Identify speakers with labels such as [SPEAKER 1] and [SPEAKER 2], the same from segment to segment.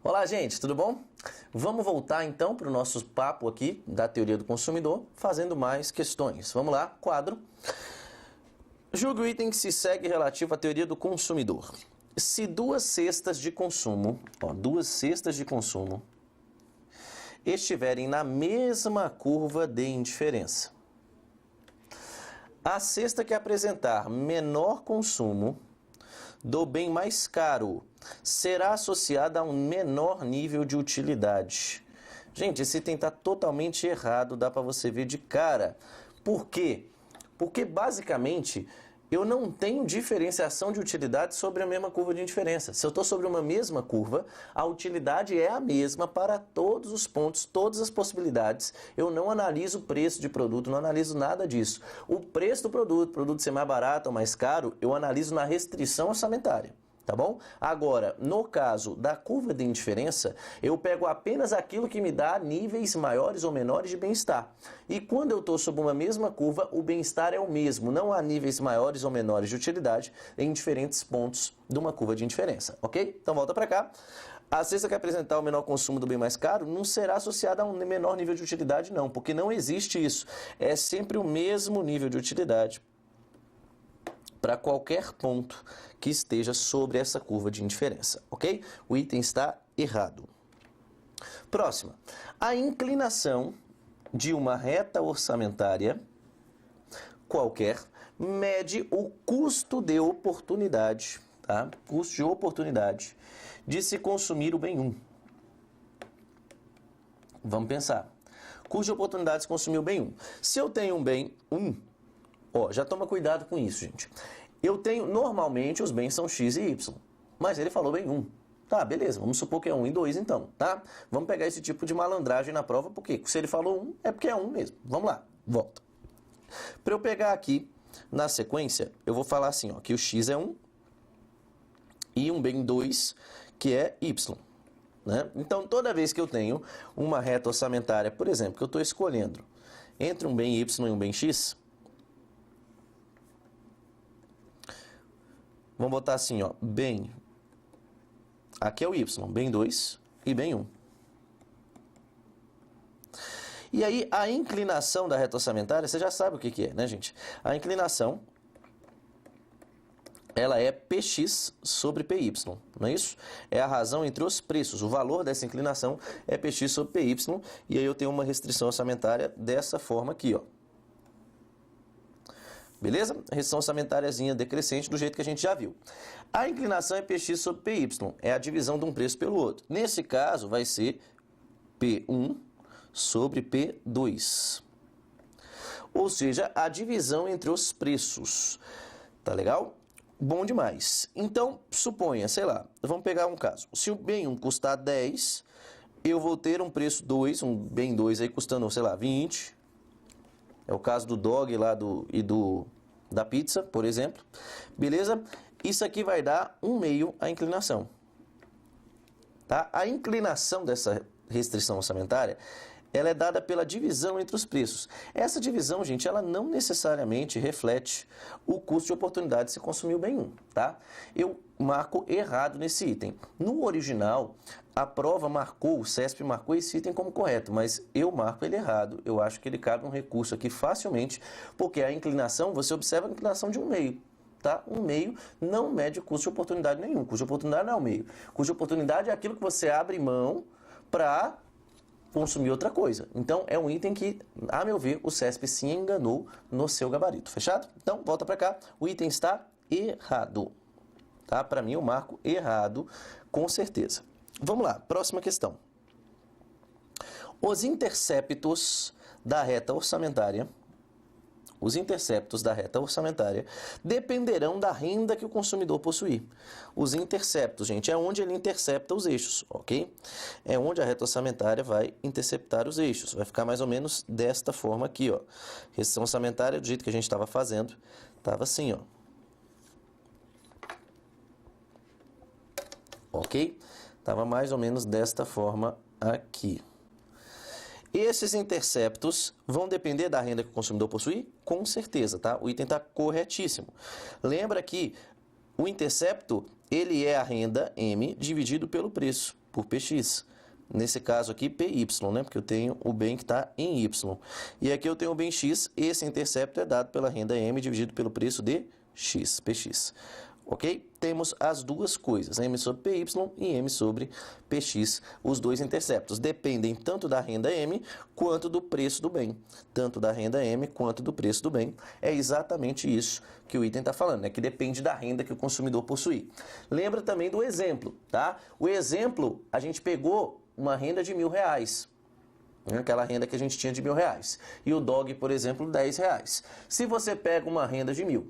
[SPEAKER 1] Olá, gente, tudo bom? Vamos voltar então para o nosso papo aqui da teoria do consumidor, fazendo mais questões. Vamos lá, quadro. Julgue o item que se segue relativo à teoria do consumidor. Se duas cestas de consumo, estiverem na mesma curva de indiferença, a cesta que apresentar menor consumo do bem mais caro será associada a um menor nível de utilidade. Gente, esse item está totalmente errado, dá para você ver de cara. Por quê? Porque basicamente eu não tenho diferenciação de utilidade sobre a mesma curva de indiferença. Se eu estou sobre uma mesma curva, a utilidade é a mesma para todos os pontos, todas as possibilidades. Eu não analiso o preço de produto, não analiso nada disso. O preço do produto ser mais barato ou mais caro, eu analiso na restrição orçamentária. Tá bom? Agora, no caso da curva de indiferença, eu pego apenas aquilo que me dá níveis maiores ou menores de bem-estar. E quando eu estou sob uma mesma curva, o bem-estar é o mesmo. Não há níveis maiores ou menores de utilidade em diferentes pontos de uma curva de indiferença. Ok? Então volta para cá. A cesta que apresentar o menor consumo do bem mais caro não será associada a um menor nível de utilidade, não. Porque não existe isso. É sempre o mesmo nível de utilidade para qualquer ponto que esteja sobre essa curva de indiferença, ok? O item está errado. Próxima. A inclinação de uma reta orçamentária qualquer mede o custo de oportunidade, tá? Custo de oportunidade de se consumir o bem 1. Vamos pensar. Custo de oportunidade de se consumir o bem 1. Se eu tenho um bem 1, já toma cuidado com isso, gente. Eu tenho, normalmente, os bens são X e Y, mas ele falou bem 1. Tá, beleza, vamos supor que é 1 e 2 então, tá? Vamos pegar esse tipo de malandragem na prova, porque se ele falou 1, é porque é 1 mesmo. Vamos lá, volta. Para eu pegar aqui, na sequência, eu vou falar assim, ó, que o X é 1 e um bem 2, que é Y. Né? Então, toda vez que eu tenho uma reta orçamentária, por exemplo, que eu estou escolhendo entre um bem Y e um bem X, vamos botar assim, ó, bem, aqui é o Y, bem 2 e bem 1. E aí, a inclinação da reta orçamentária, você já sabe o que é, né, gente? A inclinação, ela é Px sobre Py, não é isso? É a razão entre os preços. O valor dessa inclinação é Px sobre Py, e aí eu tenho uma restrição orçamentária dessa forma aqui, ó. Beleza? Restrição orçamentáriazinha decrescente do jeito que a gente já viu. A inclinação é Px sobre Py, é a divisão de um preço pelo outro. Nesse caso, vai ser P1 sobre P2. Ou seja, a divisão entre os preços. Tá legal? Bom demais. Então, suponha, sei lá, vamos pegar um caso. Se o bem 1 custar 10, eu vou ter um preço 2, um bem 2 aí custando, sei lá, 20. É o caso do dog lá da pizza, por exemplo. Beleza? Isso aqui vai dar 1/2 a inclinação. Tá? A inclinação dessa restrição orçamentária, ela é dada pela divisão entre os preços. Essa divisão, gente, ela não necessariamente reflete o custo de oportunidade de se consumir o bem 1, tá? Eu marco errado nesse item. No original, a prova marcou, o CESP marcou esse item como correto, mas eu marco ele errado. Eu acho que ele cabe um recurso aqui facilmente, porque a inclinação, você observa a inclinação de 1/2. Tá? 1/2 não mede custo de oportunidade nenhum. Custo de oportunidade não é 1/2. Custo de oportunidade é aquilo que você abre mão para consumir outra coisa. Então, é um item que, a meu ver, o CESP se enganou no seu gabarito. Fechado? Então, volta para cá. O item está errado. Tá? Para mim, eu marco errado, com certeza. Vamos lá, próxima questão. Os interceptos da reta orçamentária dependerão da renda que o consumidor possuir. Os interceptos, gente, é onde ele intercepta os eixos, ok? É onde a reta orçamentária vai interceptar os eixos. Vai ficar mais ou menos desta forma aqui, ó. Restrição orçamentária, do jeito que a gente estava fazendo, estava assim, ó. Ok? Estava mais ou menos desta forma aqui. Esses interceptos vão depender da renda que o consumidor possui? Com certeza, tá? O item está corretíssimo. Lembra que o intercepto, ele é a renda M dividido pelo preço. por PX. Nesse caso aqui, PY, né? Porque eu tenho o bem que está em Y. E aqui eu tenho o bem X, esse intercepto é dado pela renda M dividido pelo preço de X, PX. Ok? Temos as duas coisas, M sobre PY e M sobre PX. Os dois interceptos dependem tanto da renda M quanto do preço do bem. Tanto da renda M quanto do preço do bem. É exatamente isso que o item está falando, né? Que depende da renda que o consumidor possui. Lembra também do exemplo, tá? O exemplo, a gente pegou uma renda de R$1.000. Aquela renda que a gente tinha de R$1.000. E o dog, por exemplo, R$10. Se você pega uma renda de 1.000,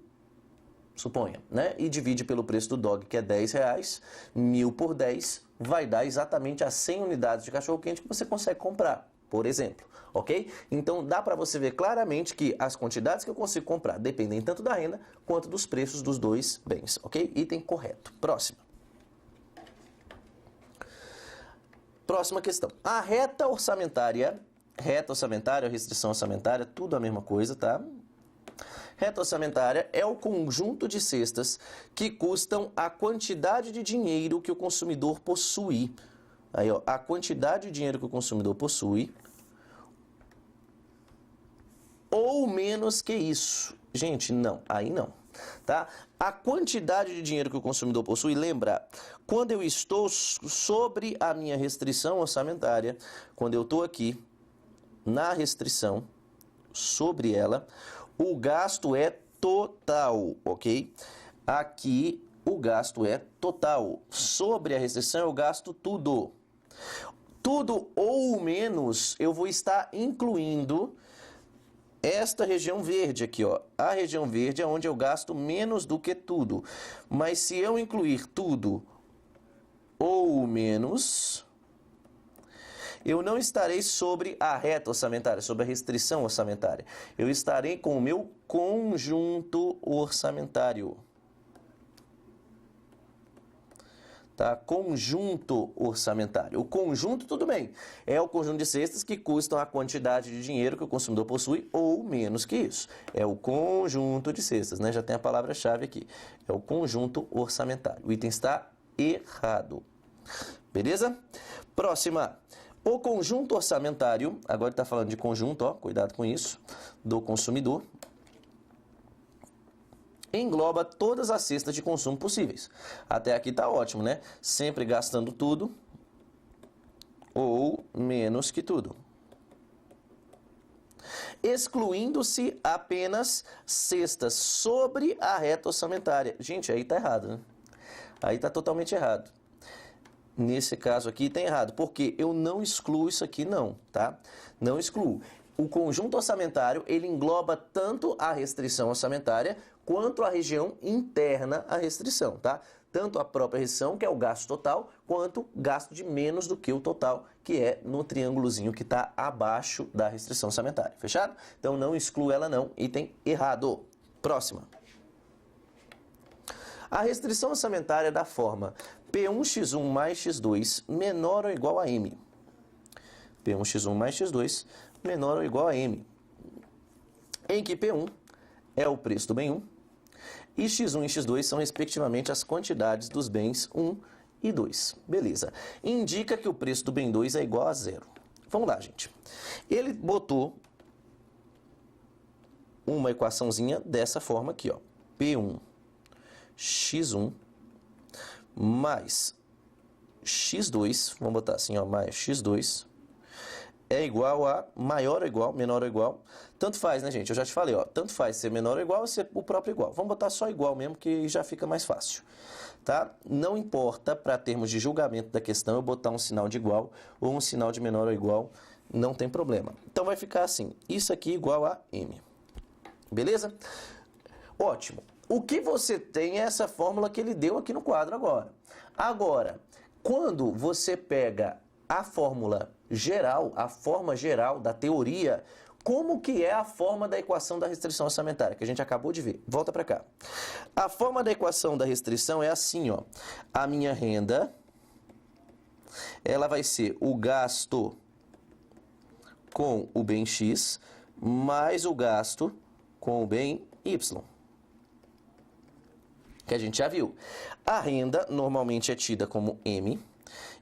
[SPEAKER 1] suponha, né? E divide pelo preço do dog, que é R$10, 1.000 por 10, vai dar exatamente as 100 unidades de cachorro-quente que você consegue comprar, por exemplo, ok? Então, dá para você ver claramente que as quantidades que eu consigo comprar dependem tanto da renda quanto dos preços dos dois bens, ok? Item correto. Próxima questão. A reta orçamentária, restrição orçamentária, tudo a mesma coisa, tá? Reta orçamentária é o conjunto de cestas que custam a quantidade de dinheiro que o consumidor possui. Aí, ó, a quantidade de dinheiro que o consumidor possui ou menos que isso. Gente, não, aí não. Tá? A quantidade de dinheiro que o consumidor possui, lembra, quando eu estou sobre a minha restrição orçamentária, quando eu estou aqui na restrição, sobre ela, o gasto é total, ok? Aqui o gasto é total. Sobre a restrição eu gasto tudo. Tudo ou menos eu vou estar incluindo esta região verde aqui, ó. A região verde é onde eu gasto menos do que tudo. Mas se eu incluir tudo ou menos, eu não estarei sobre a reta orçamentária, sobre a restrição orçamentária. Eu estarei com o meu conjunto orçamentário. Tá? Conjunto orçamentário. O conjunto, tudo bem, é o conjunto de cestas que custam a quantidade de dinheiro que o consumidor possui ou menos que isso. É o conjunto de cestas, né? Já tem a palavra-chave aqui. É o conjunto orçamentário. O item está errado. Beleza? Próxima. O conjunto orçamentário, agora está falando de conjunto, ó, cuidado com isso, do consumidor, engloba todas as cestas de consumo possíveis. Até aqui está ótimo, né? Sempre gastando tudo ou menos que tudo. Excluindo-se apenas cestas sobre a reta orçamentária. Gente, aí está errado, né? Aí está totalmente errado. Nesse caso aqui está errado, porque eu não excluo isso aqui não, tá? Não excluo. O conjunto orçamentário, ele engloba tanto a restrição orçamentária quanto a região interna à restrição, tá? Tanto a própria restrição, que é o gasto total, quanto gasto de menos do que o total, que é no triângulozinho que está abaixo da restrição orçamentária. Fechado? Então não exclui ela não, item errado. Próxima. A restrição orçamentária é da forma P1x1 mais x2 menor ou igual a M. P1x1 mais x2 menor ou igual a M. Em que P1 é o preço do bem 1 e x1 e x2 são respectivamente as quantidades dos bens 1 e 2. Beleza. Indica que o preço do bem 2 é igual a 0. Vamos lá, gente. Ele botou uma equaçãozinha dessa forma aqui, ó. P1 x1 mais x2, vamos botar assim, ó, mais x2 é igual a maior ou igual, menor ou igual. Tanto faz, né, gente? Eu já te falei, ó, tanto faz ser menor ou igual ou ser o próprio igual. Vamos botar só igual mesmo, que já fica mais fácil, tá? Não importa, para termos de julgamento da questão, eu botar um sinal de igual ou um sinal de menor ou igual, não tem problema. Então vai ficar assim, isso aqui igual a M. Beleza? Ótimo. O que você tem é essa fórmula que ele deu aqui no quadro agora. Agora, quando você pega a fórmula geral, a forma geral da teoria, como que é a forma da equação da restrição orçamentária, que a gente acabou de ver? Volta para cá. A forma da equação da restrição é assim, ó. A minha renda, ela vai ser o gasto com o bem X mais o gasto com o bem Y, que a gente já viu. A renda normalmente é tida como M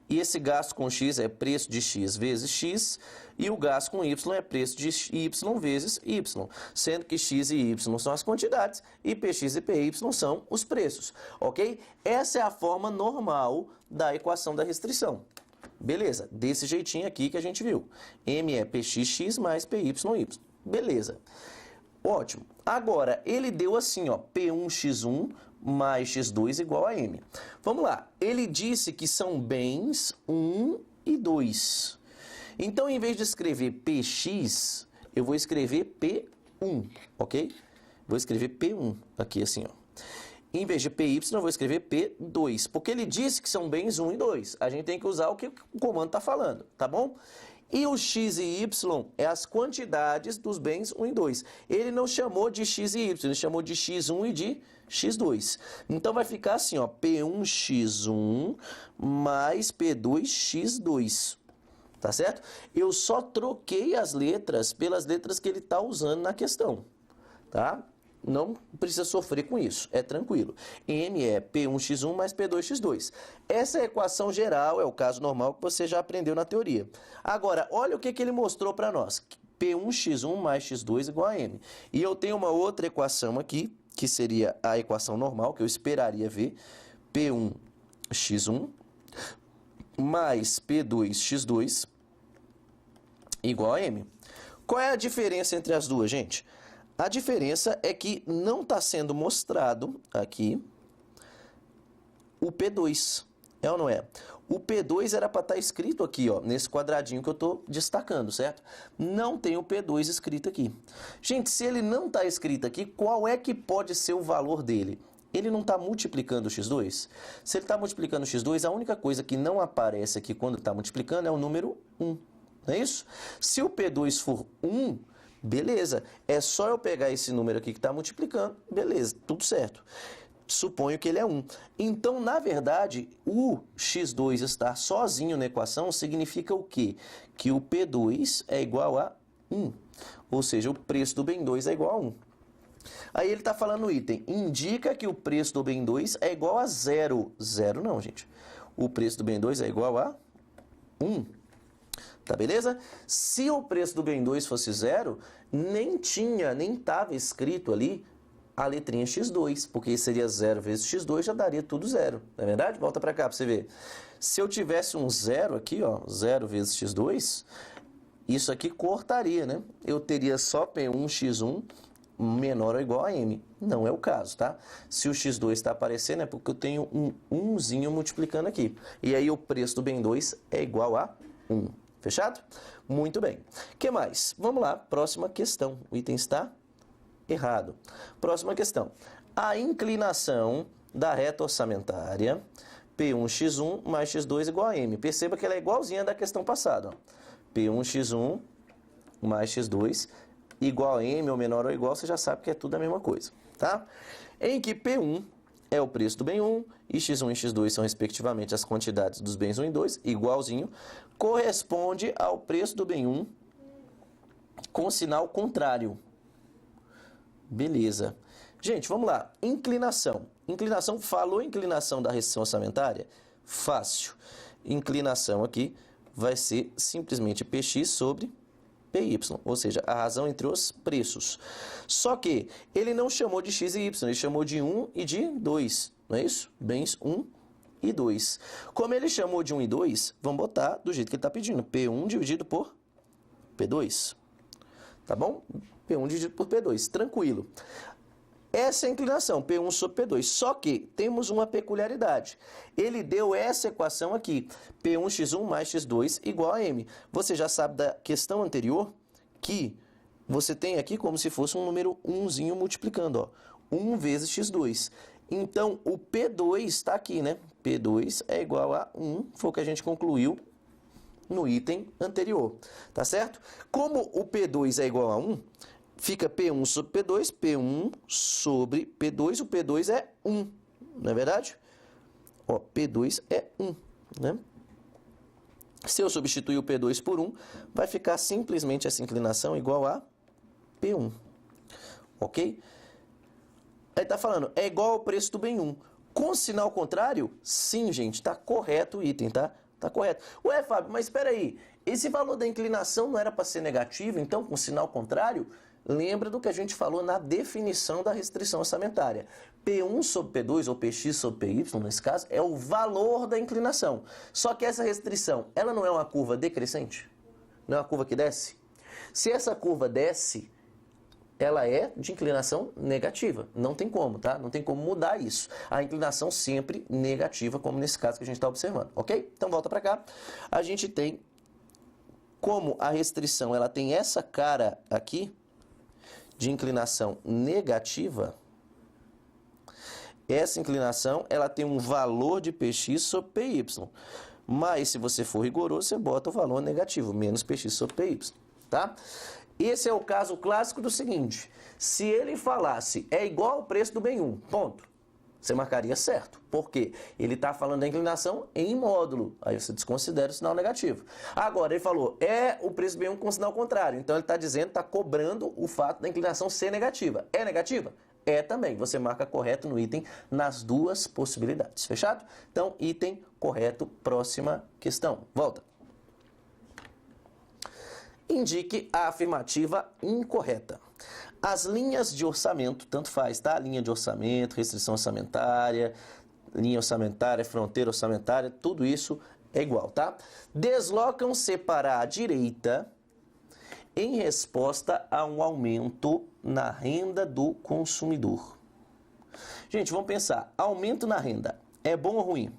[SPEAKER 1] E esse gasto com X é preço de X vezes X, e o gasto com Y é preço de Y vezes Y, sendo que X e Y são as quantidades e PX e PY são os preços, ok? Essa é a forma normal da equação da restrição. Beleza, desse jeitinho aqui que a gente viu. M é PXX mais PYY. Beleza. Ótimo. Agora, ele deu assim, ó, P1x1 mais x2 igual a M. Vamos lá. Ele disse que são bens 1 e 2. Então, em vez de escrever PX, eu vou escrever P1, ok? Vou escrever P1 aqui assim, ó. Em vez de PY, eu vou escrever P2, porque ele disse que são bens 1 e 2. A gente tem que usar o que o comando está falando, tá bom? E o X e Y é as quantidades dos bens 1 e 2. Ele não chamou de X e Y, ele chamou de X1 e de X2. Então, vai ficar assim, ó, P1x1 mais P2x2. Tá certo? Eu só troquei as letras pelas letras que ele está usando na questão, tá? Não precisa sofrer com isso, é tranquilo. M é P1x1 mais P2x2. Essa é a equação geral, é o caso normal que você já aprendeu na teoria. Agora, olha o que ele mostrou para nós. P1x1 mais x2 igual a M. E eu tenho uma outra equação aqui, que seria a equação normal, que eu esperaria ver. P1x1 mais P2x2 igual a M. Qual é a diferença entre as duas, gente? A diferença é que não está sendo mostrado aqui o P2, é ou não é? O P2 era para estar escrito aqui, ó, nesse quadradinho que eu estou destacando, certo? Não tem o P2 escrito aqui. Gente, se ele não está escrito aqui, qual é que pode ser o valor dele? Ele não está multiplicando o x2? Se ele está multiplicando o x2, a única coisa que não aparece aqui quando está multiplicando é o número 1, não é isso? Se o P2 for 1, beleza, é só eu pegar esse número aqui que está multiplicando, beleza, tudo certo. Suponho que ele é 1. Então, na verdade, o x2 estar sozinho na equação significa o quê? Que o P2 é igual a 1. Ou seja, o preço do bem 2 é igual a 1. Aí ele está falando no item, indica que o preço do bem 2 é igual a 0. 0 não, gente. O preço do bem 2 é igual a 1. Tá beleza? Se o preço do bem 2 fosse 0, nem estava escrito ali a letrinha x2, porque seria 0 vezes x2, já daria tudo 0, não é verdade? Volta para cá para você ver. Se eu tivesse um 0 aqui, ó, 0 vezes x2, isso aqui cortaria, né? Eu teria só P1x1 menor ou igual a M. Não é o caso, tá? Se o x2 está aparecendo, é porque eu tenho um 1zinho multiplicando aqui. E aí o preço do bem 2 é igual a 1. Fechado? Muito bem. O que mais? Vamos lá, próxima questão. O item está errado. Próxima questão. A inclinação da reta orçamentária P1x1 mais x2 igual a M. Perceba que ela é igualzinha da questão passada. Ó. P1x1 mais x2 igual a M ou menor ou igual, você já sabe que é tudo a mesma coisa, tá? Em que P1 é o preço do bem 1 e x1 e x2 são respectivamente as quantidades dos bens 1 e 2, igualzinho, corresponde ao preço do bem 1 com sinal contrário. Beleza. Gente, vamos lá. Inclinação. Inclinação, falou inclinação da restrição orçamentária? Fácil. Inclinação aqui vai ser simplesmente PX sobre PY, ou seja, a razão entre os preços. Só que ele não chamou de X e Y, ele chamou de 1 e de 2, não é isso? Bens 1 e 2. Como ele chamou de 1 e 2, vamos botar do jeito que ele está pedindo, P1 dividido por P2, tá bom? P1 dividido por P2, tranquilo. Essa é a inclinação, P1 sobre P2. Só que temos uma peculiaridade. Ele deu essa equação aqui, P1x1 mais x2 igual a M. Você já sabe da questão anterior que você tem aqui como se fosse um número 1zinho multiplicando, ó. 1 vezes x2. Então, o P2 está aqui, né? P2 é igual a 1, foi o que a gente concluiu no item anterior, tá certo? Como o P2 é igual a 1... fica P1 sobre P2, P1 sobre P2, o P2 é 1, não é verdade? Ó, P2 é 1, né? Se eu substituir o P2 por 1, vai ficar simplesmente essa inclinação igual a P1, ok? Aí está falando, é igual ao preço do bem 1. Com sinal contrário? Sim, gente, está correto o item, tá? Tá correto. Ué, Fábio, mas espera aí, esse valor da inclinação não era para ser negativo, então com sinal contrário? Lembra do que a gente falou na definição da restrição orçamentária. P1 sobre P2 ou Px sobre Py, nesse caso, é o valor da inclinação. Só que essa restrição, ela não é uma curva decrescente? Não é uma curva que desce? Se essa curva desce, ela é de inclinação negativa. Não tem como, tá? Não tem como mudar isso. A inclinação sempre negativa, como nesse caso que a gente está observando, ok? Então volta para cá. A gente tem, como a restrição ela tem essa cara aqui, de inclinação negativa, essa inclinação ela tem um valor de Px sobre Py. Mas se você for rigoroso, você bota o valor negativo, menos Px sobre Py, tá? Esse é o caso clássico do seguinte, se ele falasse é igual ao preço do bem 1, ponto, você marcaria certo. Por quê? Ele está falando da inclinação em módulo, aí você desconsidera o sinal negativo. Agora, ele falou, é o preço do bem 1 com sinal contrário, então ele está dizendo, está cobrando o fato da inclinação ser negativa. É negativa? É também. Você marca correto no item nas duas possibilidades. Fechado? Então, item correto, próxima questão. Volta. Indique a afirmativa incorreta. As linhas de orçamento, tanto faz, tá? Linha de orçamento, restrição orçamentária, linha orçamentária, fronteira orçamentária, tudo isso é igual, tá? Deslocam-se para a direita em resposta a um aumento na renda do consumidor. Gente, vamos pensar, aumento na renda, é bom ou ruim?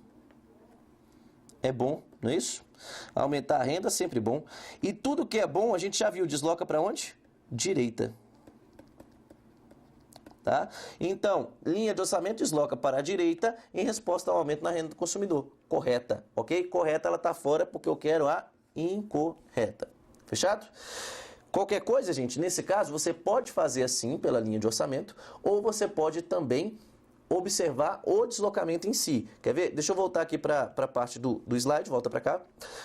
[SPEAKER 1] É bom, não é isso? Aumentar a renda é sempre bom. E tudo que é bom, a gente já viu, desloca para onde? Direita. Tá? Então, linha de orçamento desloca para a direita em resposta ao aumento na renda do consumidor. Correta, ok? Correta, ela está fora porque eu quero a incorreta. Fechado? Qualquer coisa, gente, nesse caso, você pode fazer assim pela linha de orçamento ou você pode também observar o deslocamento em si. Quer ver? Deixa eu voltar aqui para a parte do slide, volta para cá.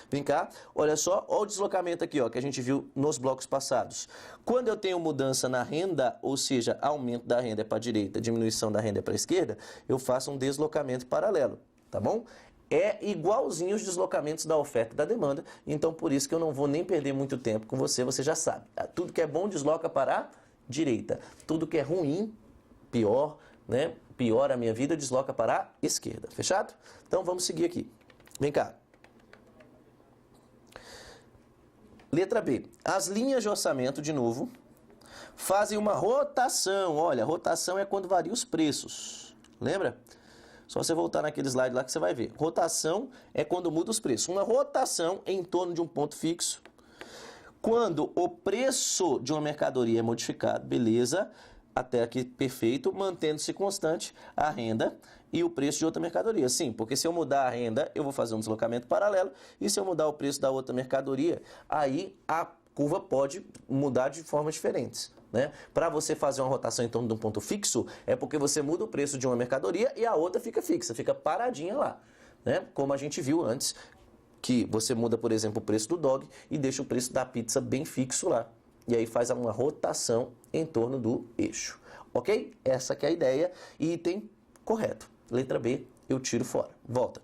[SPEAKER 1] Vem cá, olha só, olha o deslocamento aqui, ó, que a gente viu nos blocos passados. Quando eu tenho mudança na renda, ou seja, aumento da renda é para a direita, diminuição da renda é para a esquerda, eu faço um deslocamento paralelo, tá bom? É igualzinho os deslocamentos da oferta e da demanda, então por isso que eu não vou nem perder muito tempo com você, você já sabe. Tudo que é bom desloca para a direita, tudo que é ruim, pior, né? Pior a minha vida, desloca para a esquerda. Fechado? Então vamos seguir aqui. Vem cá. Letra B. As linhas de orçamento, de novo, fazem uma rotação. Olha, rotação é quando varia os preços. Lembra? Só você voltar naquele slide lá que você vai ver. Rotação é quando muda os preços. Uma rotação em torno de um ponto fixo. Quando o preço de uma mercadoria é modificado, beleza? Até aqui perfeito, mantendo-se constante a renda e o preço de outra mercadoria. Sim, porque se eu mudar a renda, eu vou fazer um deslocamento paralelo, e se eu mudar o preço da outra mercadoria, aí a curva pode mudar de formas diferentes, né? Para você fazer uma rotação em torno de um ponto fixo, é porque você muda o preço de uma mercadoria e a outra fica fixa, fica paradinha lá, né? Como a gente viu antes, que você muda, por exemplo, o preço do dog e deixa o preço da pizza bem fixo lá. E aí faz uma rotação em torno do eixo. Ok? Essa que é a ideia. Item correto. Letra B, eu tiro fora. Volta.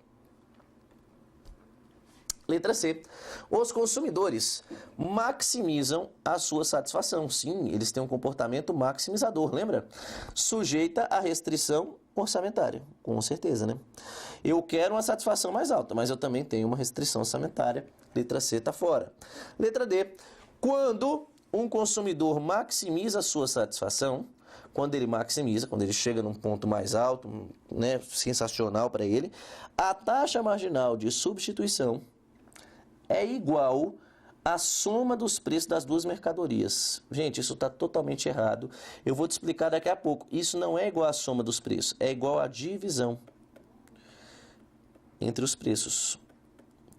[SPEAKER 1] Letra C. Os consumidores maximizam a sua satisfação. Sim, eles têm um comportamento maximizador, lembra? Sujeita à restrição orçamentária. Com certeza, né? Eu quero uma satisfação mais alta, mas eu também tenho uma restrição orçamentária. Letra C está fora. Letra D. Quando um consumidor maximiza a sua satisfação, quando ele chega num ponto mais alto, né, sensacional para ele, a taxa marginal de substituição é igual à soma dos preços das duas mercadorias. Gente, isso está totalmente errado. Eu vou te explicar daqui a pouco. Isso não é igual à soma dos preços, é igual à divisão entre os preços.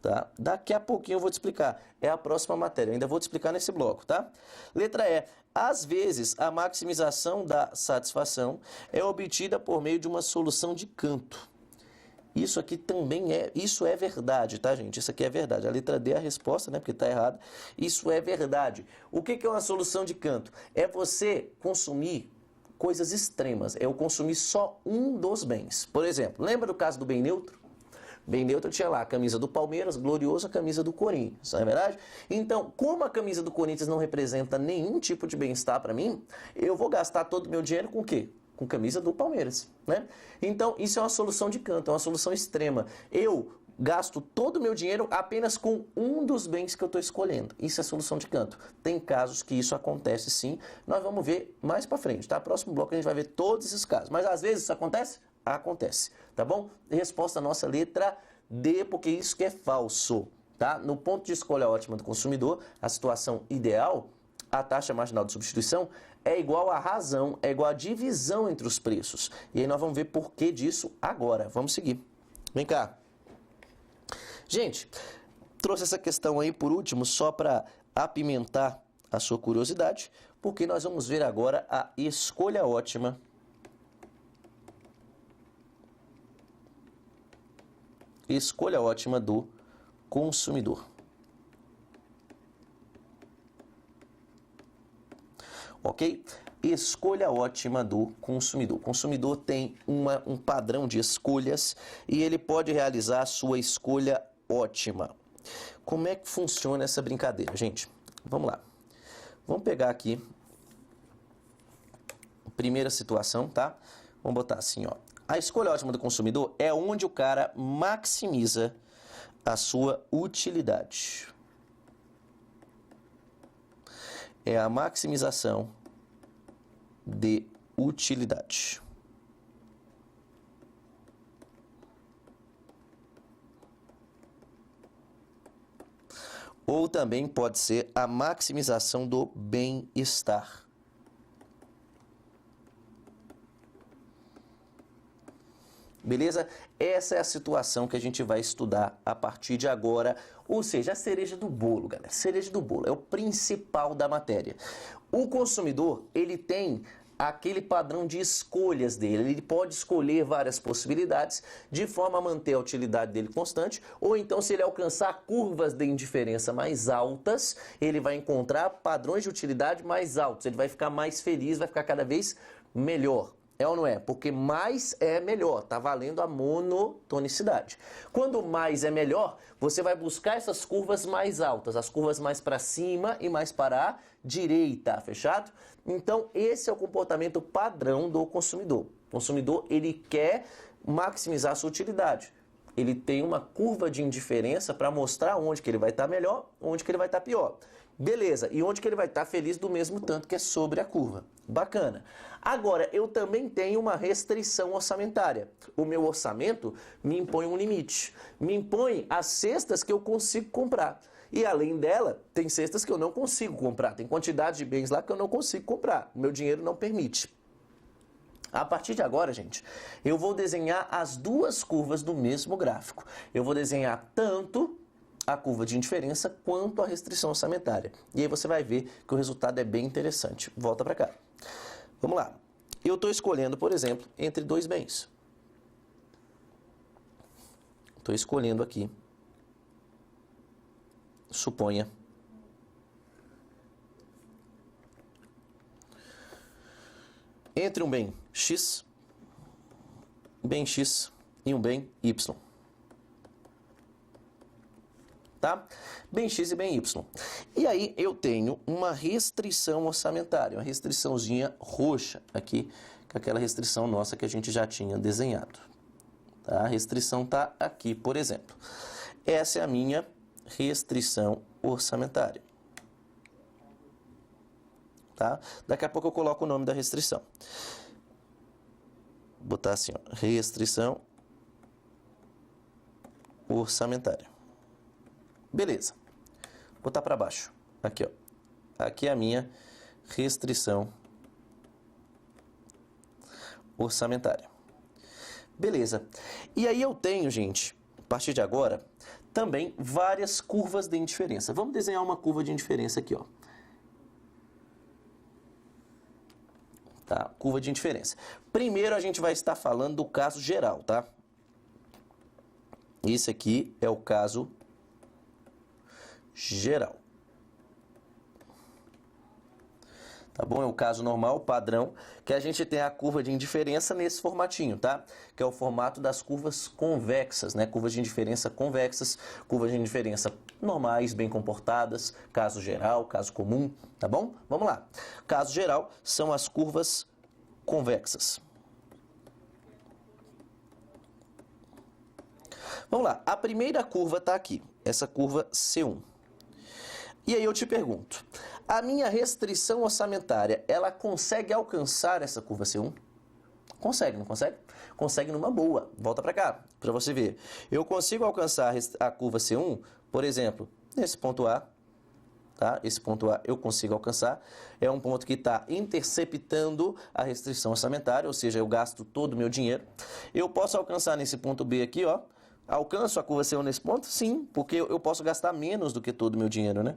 [SPEAKER 1] Tá? Daqui a pouquinho eu vou te explicar. É a próxima matéria. Eu ainda vou te explicar nesse bloco, tá? Letra E. Às vezes, a maximização da satisfação é obtida por meio de uma solução de canto. Isso aqui também isso é verdade, tá, gente? Isso aqui é verdade. A letra D é a resposta, né? Porque está errado. Isso é verdade. O que é uma solução de canto? É você consumir coisas extremas, é eu consumir só um dos bens. Por exemplo, lembra do caso do bem neutro? Bem neutro tinha lá a camisa do Palmeiras, glorioso, a camisa do Corinthians, não é verdade? Então, como a camisa do Corinthians não representa nenhum tipo de bem-estar para mim, eu vou gastar todo o meu dinheiro com o quê? Com camisa do Palmeiras, né? Então, isso é uma solução de canto, é uma solução extrema. Eu gasto todo o meu dinheiro apenas com um dos bens que eu estou escolhendo. Isso é solução de canto. Tem casos que isso acontece sim, nós vamos ver mais para frente, tá? Próximo bloco a gente vai ver todos esses casos. Mas às vezes isso acontece? Acontece, tá bom? Resposta nossa, letra D, porque isso que é falso, tá? No ponto de escolha ótima do consumidor, a situação ideal, a taxa marginal de substituição é igual à razão, é igual à divisão entre os preços. E aí nós vamos ver por que disso agora. Vamos seguir. Vem cá. Gente, trouxe essa questão aí por último só para apimentar a sua curiosidade, porque nós vamos ver agora a escolha ótima do consumidor. Ok? Escolha ótima do consumidor. O consumidor tem um padrão de escolhas e ele pode realizar a sua escolha ótima. Como é que funciona essa brincadeira, gente? Vamos lá. Vamos pegar aqui a primeira situação, tá? Vamos botar assim, ó. A escolha ótima do consumidor é onde o cara maximiza a sua utilidade. É a maximização de utilidade. Ou também pode ser a maximização do bem-estar. Beleza? Essa é a situação que a gente vai estudar a partir de agora, ou seja, a cereja do bolo, galera. Cereja do bolo é o principal da matéria. O consumidor, ele tem aquele padrão de escolhas dele, ele pode escolher várias possibilidades de forma a manter a utilidade dele constante, ou então se ele alcançar curvas de indiferença mais altas, ele vai encontrar padrões de utilidade mais altos, ele vai ficar mais feliz, vai ficar cada vez melhor. É ou não é? Porque mais é melhor, tá valendo a monotonicidade. Quando mais é melhor, você vai buscar essas curvas mais altas, as curvas mais para cima e mais para a direita, fechado? Então, esse é o comportamento padrão do consumidor. O consumidor, ele quer maximizar a sua utilidade. Ele tem uma curva de indiferença para mostrar onde que ele vai estar melhor, onde que ele vai estar pior. Beleza, e onde que ele vai estar feliz do mesmo tanto que é sobre a curva. Bacana. Agora, eu também tenho uma restrição orçamentária. O meu orçamento me impõe um limite. Me impõe as cestas que eu consigo comprar. E além dela, tem cestas que eu não consigo comprar. Tem quantidade de bens lá que eu não consigo comprar. O meu dinheiro não permite. A partir de agora, gente, eu vou desenhar as duas curvas do mesmo gráfico. Eu vou desenhar tanto a curva de indiferença quanto a restrição orçamentária. E aí você vai ver que o resultado é bem interessante. Volta para cá. Vamos lá. Eu estou escolhendo, por exemplo, entre dois bens. Estou escolhendo aqui, suponha, entre um bem X e um bem Y. Tá? Bem X e bem Y. E aí eu tenho uma restrição orçamentária, uma restriçãozinha roxa aqui, que é aquela restrição nossa que a gente já tinha desenhado. Tá? A restrição está aqui, por exemplo. Essa é a minha restrição orçamentária. Tá? Daqui a pouco eu coloco o nome da restrição. Vou botar assim, ó, restrição orçamentária. Beleza. Vou botar para baixo. Aqui, ó. Aqui é a minha restrição orçamentária. Beleza. E aí eu tenho, gente, a partir de agora, também várias curvas de indiferença. Vamos desenhar uma curva de indiferença aqui, ó. Tá? Curva de indiferença. Primeiro a gente vai estar falando do caso geral, tá? Esse aqui é o caso geral. tá bom? É o caso normal, padrão, que a gente tem a curva de indiferença nesse formatinho, tá? Que é o formato das curvas convexas, né? Curvas de indiferença convexas, curvas de indiferença normais, bem comportadas, caso geral, caso comum, tá bom? Vamos lá. Caso geral são as curvas convexas. Vamos lá, a primeira curva está aqui, essa curva C1. E aí eu te pergunto, a minha restrição orçamentária, ela consegue alcançar essa curva C1? Consegue, não consegue? Consegue numa boa. Volta para cá, para você ver. Eu consigo alcançar a curva C1, por exemplo, nesse ponto A, tá? Esse ponto A eu consigo alcançar. É um ponto que está interceptando a restrição orçamentária, ou seja, eu gasto todo o meu dinheiro. Eu posso alcançar nesse ponto B aqui, ó. Alcanço a curva C1 nesse ponto? Sim, porque eu posso gastar menos do que todo o meu dinheiro, né?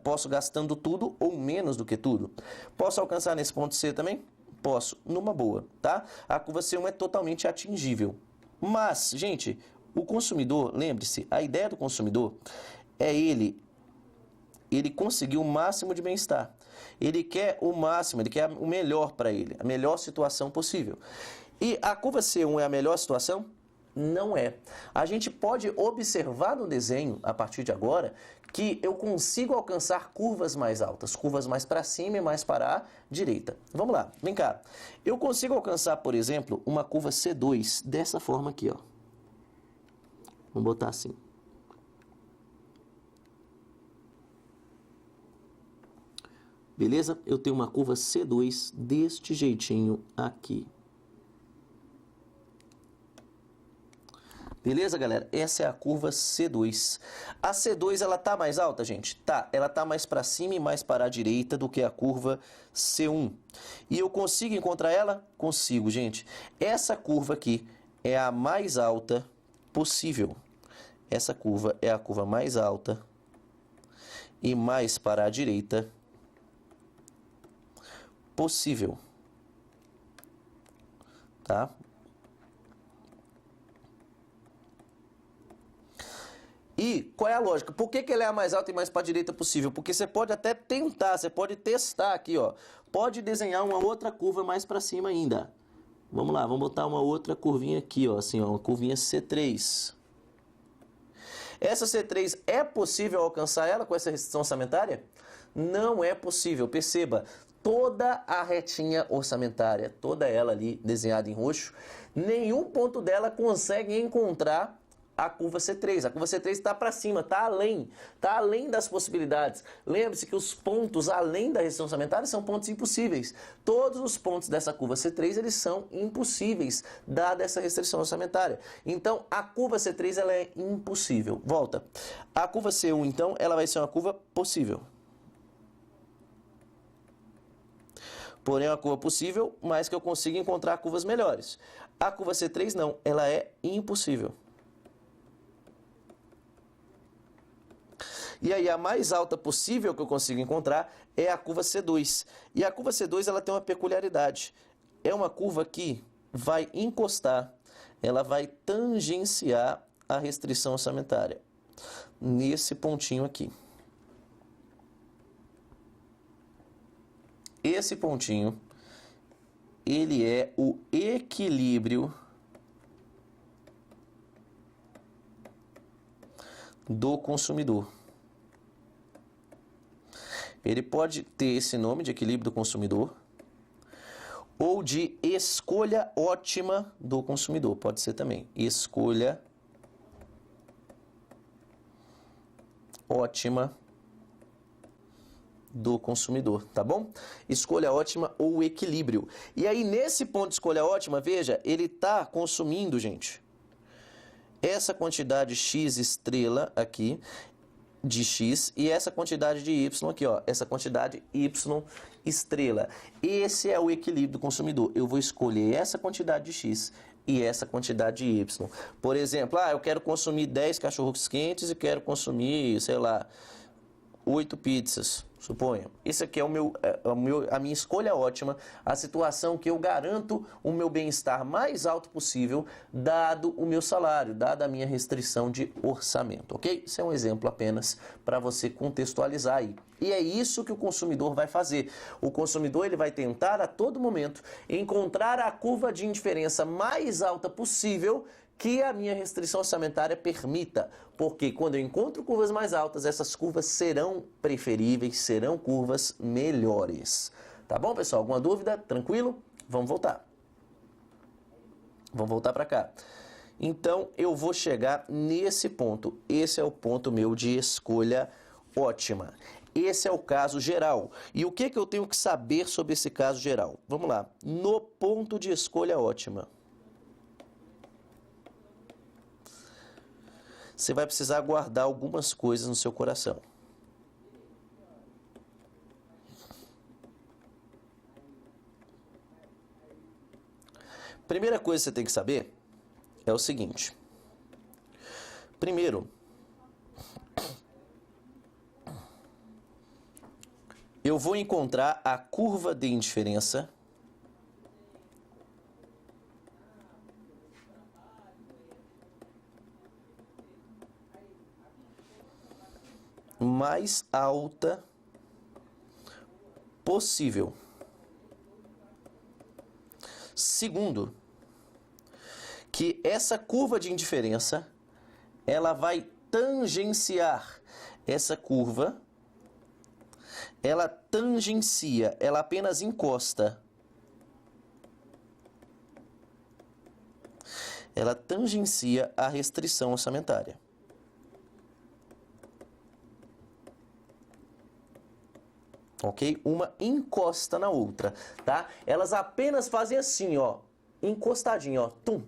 [SPEAKER 1] Posso gastando tudo ou menos do que tudo. Posso alcançar nesse ponto C também? Posso, numa boa, tá? A curva C1 é totalmente atingível. Mas, gente, o consumidor, lembre-se, a ideia do consumidor é ele conseguir o máximo de bem-estar. Ele quer o máximo, ele quer o melhor para ele, a melhor situação possível. E a curva C1 é a melhor situação? Não é. A gente pode observar no desenho, a partir de agora, que eu consigo alcançar curvas mais altas, curvas mais para cima e mais para a direita. Vamos lá, vem cá. Eu consigo alcançar, por exemplo, uma curva C2 dessa forma aqui, ó. Vamos botar assim. Beleza? Eu tenho uma curva C2 deste jeitinho aqui. Beleza, galera? Essa é a curva C2. A C2, ela tá mais alta, gente? Tá. Ela tá mais para cima e mais para a direita do que a curva C1. E eu consigo encontrar ela? Consigo, gente. Essa curva aqui é a mais alta possível. Essa curva é a curva mais alta e mais para a direita possível. Tá? E qual é a lógica? Por que ela é a mais alta e mais para a direita possível? Porque você pode até tentar, você pode testar aqui, ó. Pode desenhar uma outra curva mais para cima ainda. Vamos lá, vamos botar uma outra curvinha aqui, ó, assim, ó, uma curvinha C3. Essa C3 é possível alcançar ela com essa restrição orçamentária? Não é possível. Perceba, toda a retinha orçamentária, toda ela ali desenhada em roxo, nenhum ponto dela consegue encontrar a curva C3. A curva C3 está para cima, está além das possibilidades. Lembre-se que os pontos além da restrição orçamentária são pontos impossíveis. Todos os pontos dessa curva C3 eles são impossíveis, dada essa restrição orçamentária. Então, a curva C3 ela é impossível. Volta. A curva C1, então, ela vai ser uma curva possível. Porém, é uma curva possível, mas que eu consigo encontrar curvas melhores. A curva C3 não, ela é impossível. E aí a mais alta possível que eu consigo encontrar é a curva C2. E a curva C2 ela tem uma peculiaridade. É uma curva que vai encostar, ela vai tangenciar a restrição orçamentária. Nesse pontinho aqui. Esse pontinho, ele é o equilíbrio do consumidor. Ele pode ter esse nome de equilíbrio do consumidor ou de escolha ótima do consumidor. Pode ser também escolha ótima do consumidor, tá bom? Escolha ótima ou equilíbrio. E aí, nesse ponto de escolha ótima, veja, ele está consumindo, gente, essa quantidade X estrela aqui, de X, e essa quantidade de Y aqui, ó, essa quantidade Y estrela. Esse é o equilíbrio do consumidor. Eu vou escolher essa quantidade de X e essa quantidade de Y. Por exemplo, eu quero consumir 10 cachorros quentes e quero consumir, sei lá, 8 pizzas, suponha. Isso aqui é a minha escolha ótima, a situação que eu garanto o meu bem-estar mais alto possível, dado o meu salário, dada a minha restrição de orçamento, ok? Isso é um exemplo apenas para você contextualizar aí. E é isso que o consumidor vai fazer. O consumidor ele vai tentar a todo momento encontrar a curva de indiferença mais alta possível que a minha restrição orçamentária permita, porque quando eu encontro curvas mais altas, essas curvas serão preferíveis, serão curvas melhores. Tá bom, pessoal? Alguma dúvida? Tranquilo? Vamos voltar. Vamos voltar para cá. Então, eu vou chegar nesse ponto. Esse é o ponto meu de escolha ótima. Esse é o caso geral. E o que eu tenho que saber sobre esse caso geral? Vamos lá. No ponto de escolha ótima, você vai precisar guardar algumas coisas no seu coração. Primeira coisa que você tem que saber é o seguinte. Primeiro, eu vou encontrar a curva de indiferença mais alta possível. Segundo, que essa curva de indiferença, ela vai tangenciar essa curva, ela tangencia, ela apenas encosta. Ela tangencia a restrição orçamentária. Ok? Uma encosta na outra, tá? Elas apenas fazem assim, ó, encostadinho, ó, tum,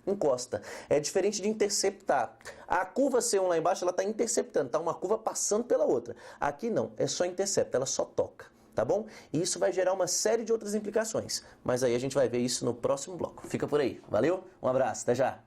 [SPEAKER 1] encosta. É diferente de interceptar. A curva C1 lá embaixo, ela está interceptando, tá? Uma curva passando pela outra. Aqui não, é só intercepta, ela só toca, tá bom? E isso vai gerar uma série de outras implicações, mas aí a gente vai ver isso no próximo bloco. Fica por aí, valeu? Um abraço, até já!